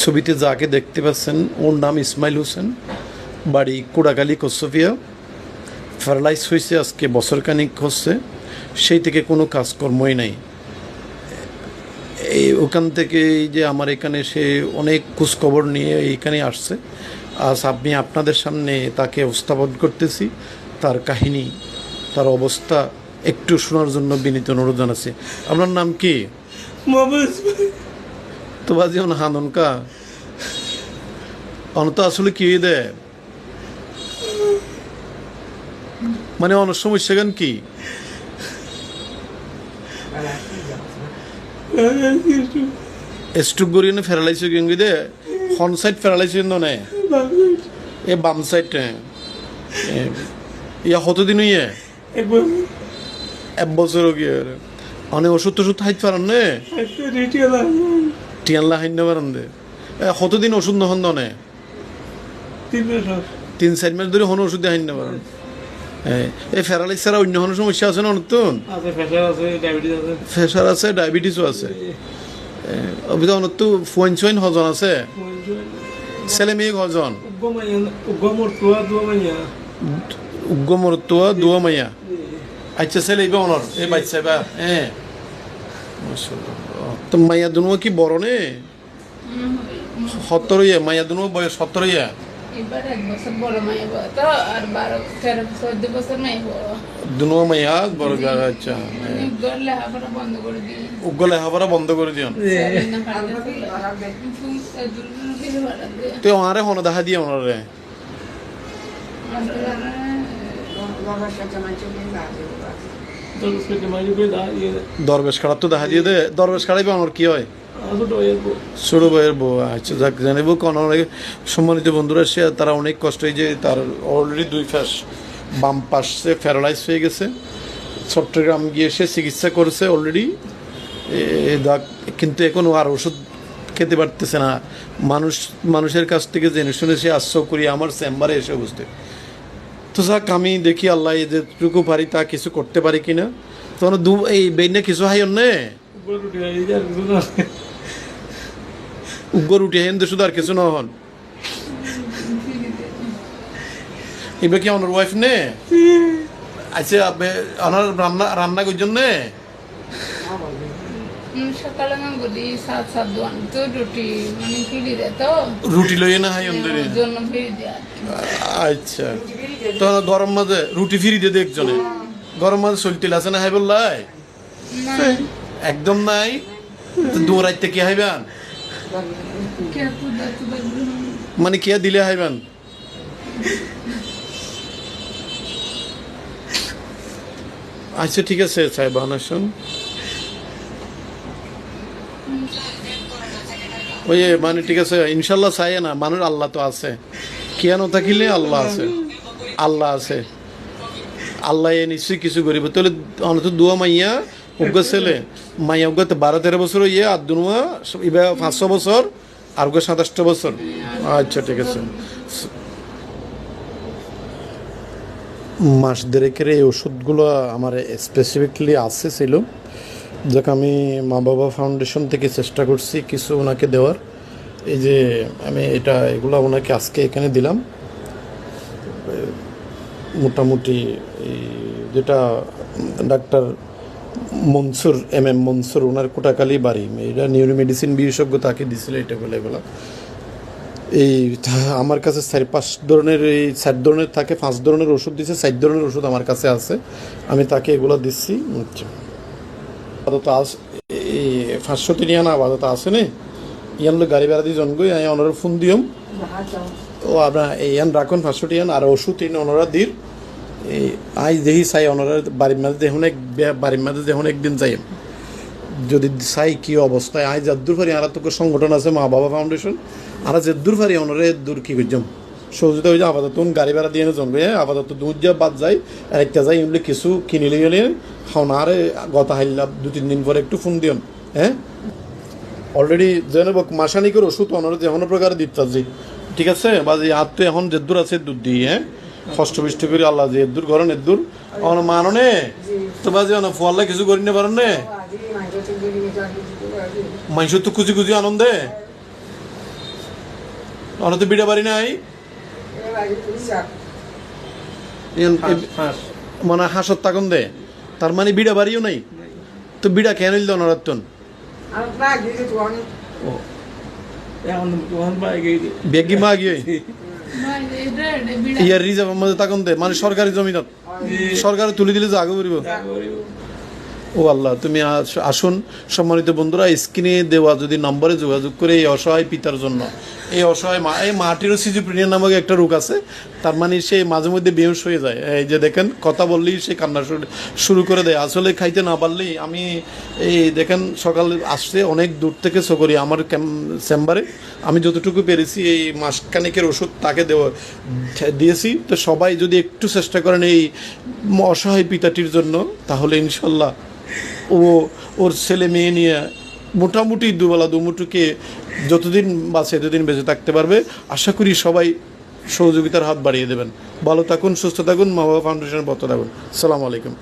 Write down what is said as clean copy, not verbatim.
ছবিতে যাকে দেখতে পাচ্ছেন ওর নাম ইসমাইল হোসেন, বাড়ি কোড়াকালী কোসোফিয়া। প্যারালাইজ হয়েছে আজকে বছরখানিক হচ্ছে, সেই থেকে কোনো কাজকর্মই নাই। এই ওখান থেকে এই যে আমার এখানে সে অনেক খোঁজখবর নিয়ে এইখানে আসছে। আজ আমি আপনাদের সামনে তাকে উপস্থাপন করতেছি, তার কাহিনী, তার অবস্থা একটু শোনার জন্য বিনীত অনুরোধ জানাচ্ছি। আপনার নাম কি? তো বাজি হানন কা অনত আসলে কি দে মানে অনেক সমস্যা গান কি স্ট্রোক করি না ফেরালাইছ গেঙ্গি দে ফ্রন্ট সাইড ফেরালাইছ নে এ বাম সাইড ইয়া কতদিন ইয়ে এক বছর গিয়ে অনেক ওষুধ টষুধ হাইতে পারেন নে টিয়ানলা হাইন পারেন দে কতদিন ওষুধ নহন নে 3-4 মাস ধরে হন ওষুধ হাইন পারেন। এই প্যারালাইস ছাড়া অন্য কোনো সমস্যা আছে না? নতুন প্রেশার আছে, ডায়াবেটিসও আছে, অনেক ফুয়াইন চুয়াইন হজন আছে, ছেলে মেয়ে হজন উগ্গমরতুয়া দুয়া মাইয়া। আচ্ছা ছেলে এইবা অনর এই বাচ্চা বা তো মাইয়া দুনুয়া কি বড় নে? 17 ইয়া মাইয়া দুনুয়া বয়স 17 ইয়া। দুনুয়া মাইয়া বড়। আচ্ছা উগ্গ লেখাপড়া বন্ধ করে দিও তুই ওনারে হন দেখা দিয়ে ওনারে দরবেশ খাড়া তো দেখা দিয়ে দে। দরবেশ খাড়াইবে ওনার কি হয়? ছোট বইয়ের বউ। আচ্ছা যাক জানিব কোন সম্মানিত বন্ধুরা, সে তারা অনেক কষ্ট, যে তার অলরেডি 2 পাশ বাম পাশে প্যারালাইজ হয়ে গেছে। চট্টগ্রাম গিয়ে সে চিকিৎসা করেছে অলরেডি, কিন্তু এখন আর ওষুধ খেতে পারতেছে না। মানুষের কাছ থেকে জেনে শুনে সে আশ্রয় করি আমার চেম্বারে এসে বুঝতে। তো যাক আমি দেখি আল্লাহ যেটুকু পারি তা কিছু করতে পারি কিনা। তখন এই বেইনে কিছু হাইন নে উগ্র উঠে হেন শুধু আর কিছু না হন। এবার কি আমার ওয়াইফ নে? আচ্ছা ওনার রান্না করছেন নে? রুটি লইয়ে না হাই অন্ধরে। আচ্ছা তো গরম মাঝে রুটি ফিরি দিয়ে একজনে গরম মাঝে চলতে আছে না হাই বললাই একদম নাই। দৌড়াইতে কি হাইবান মানে কে দিলে হাইবান? আচ্ছা ঠিক আছে সাহেব আসুন। ওই মানে ঠিক আছে ইনশাল্লাহ চাই না মানুষ আল্লাহ তো আছে, কেন থাকিলে আল্লাহ আছে, আল্লাহ আছে, আল্লাহ নিশ্চয়ই কিছু করিব। তাহলে অনত দুয়া মাইয়া উগ্র ছেলে মাইয়া উগ্র 12-13 বছর ইয়ে আর দুনুয়া এবার 500 বছর আর উগ্র 27 বছর। আচ্ছা ঠিক আছে। মাস দেড়েকের এই ওষুধগুলো আমার স্পেসিফিকলি আছে ছিল, যাকে আমি মা বাবা ফাউন্ডেশন থেকে চেষ্টা করছি কিছু ওনাকে দেওয়ার। এই যে আমি এগুলো ওনাকে আজকে এখানে দিলাম। মোটামুটি এই যেটা ডাক্তার মনসুর MM মনসুর ওনার কোটাকালী বাড়ি, এটা নিউরো মেডিসিন বিশেষজ্ঞ, তাকে দিছিল এগুলো। এই আমার কাছে 4-5 ধরনের, এই 4 ধরনের থাকে, 5 ধরনের ওষুধ দিচ্ছে, 4 ধরনের ওষুধ আমার কাছে আছে, আমি তাকে এগুলো দিচ্ছি। আপাতত এই 500 ইয়ান আপাতত আছে নে ইয়ান গাড়ি ভাড়া দিয়ে জনগই ওনারা ফোন দিম ও আপনার ইয়ান রাখুন 500 ইয়ান আর ওষুধ ওনারা দিন। এই আই দেখি চাই ওনারা বাড়ির মাঝে দেখুন একদিন যাই যদি চাই কি অবস্থায় আই যদ্দূর পারি। আর তো সংগঠন আছে মা বাবা ফাউন্ডেশন, আর যদ্দূর পারি ওনারা দূর কি করছাম সহযোগিতা হয়ে আপাতত গাড়ি ভাড়া দিয়ে জনগই আপাতত দুধ যা বাদ যায় আর একটা যাই এমনি কিছু কিনিলে গেলে খাওয়ারে গতা হাইলা 2-3 দিন পরে একটু ফোন দিন। অলরেডি যেন মাসানিকের ওষুধ ওনারা যে কোনো প্রকারে দিচ্ছি, ঠিক আছে? বা যে হাত তো এখন যে দূর আছে দুধ দিয়ে কষ্ট বৃষ্ট করে আল্লাহ যে দূর ঘরেন দূর মাননে তো বাজে ফোয়াল্লা কিছু করি না পারেন নে মাংস তো কুচি কুচি আনন্দে অনেক তো বিড়া বাড়ি নাই মানে হাসত তাকন দে তার মানে বিড়া বাড়িও নাই তো বিড়া কেন নিল নরাত্তন বেগি মা গিয়ে ইয়ার রিজার্ভ মধ্যে তাকন দে মানে সরকারি জমিনত সরকারে তুলে দিলে যে আগে করিব ও আল্লাহ তুমি আসুন সম্মানিত বন্ধুরা স্ক্রিনে দেওয়া যদি নম্বরে যোগাযোগ করে এই অসহায় পিতার জন্য এই অসহায় মা এই মাটিরও সিজোফ্রেনিয়া নামক একটা রোগ আছে তার মানে সে মাঝে মধ্যে বেহুশ হয়ে যায় এই যে দেখেন কথা বললেই সে কান্না শুরু করে দেয় আসলে খাইতে না পারলেই আমি এই দেখেন সকালে আসছে অনেক দূর থেকে সকরি আমার চেম্বারে আমি যতটুকু পেরেছি এই মাসখানেকের ওষুধ তাকে দিয়েছি তো সবাই যদি একটু চেষ্টা করেন এই অসহায় পিতাটির জন্য তাহলে ইনশাল্লাহ ওর ছেলে মেয়ে নিয়ে মোটামুটি দুবেলা দুমুটুকে যতদিন বাঁচে এতদিন বেঁচে থাকতে পারবে আশা করি সবাই সহযোগিতার হাত বাড়িয়ে দেবেন ভালো থাকুন সুস্থ থাকুন মা বাবা ফাউন্ডেশনের পথে থাকুন আসসালামু আলাইকুম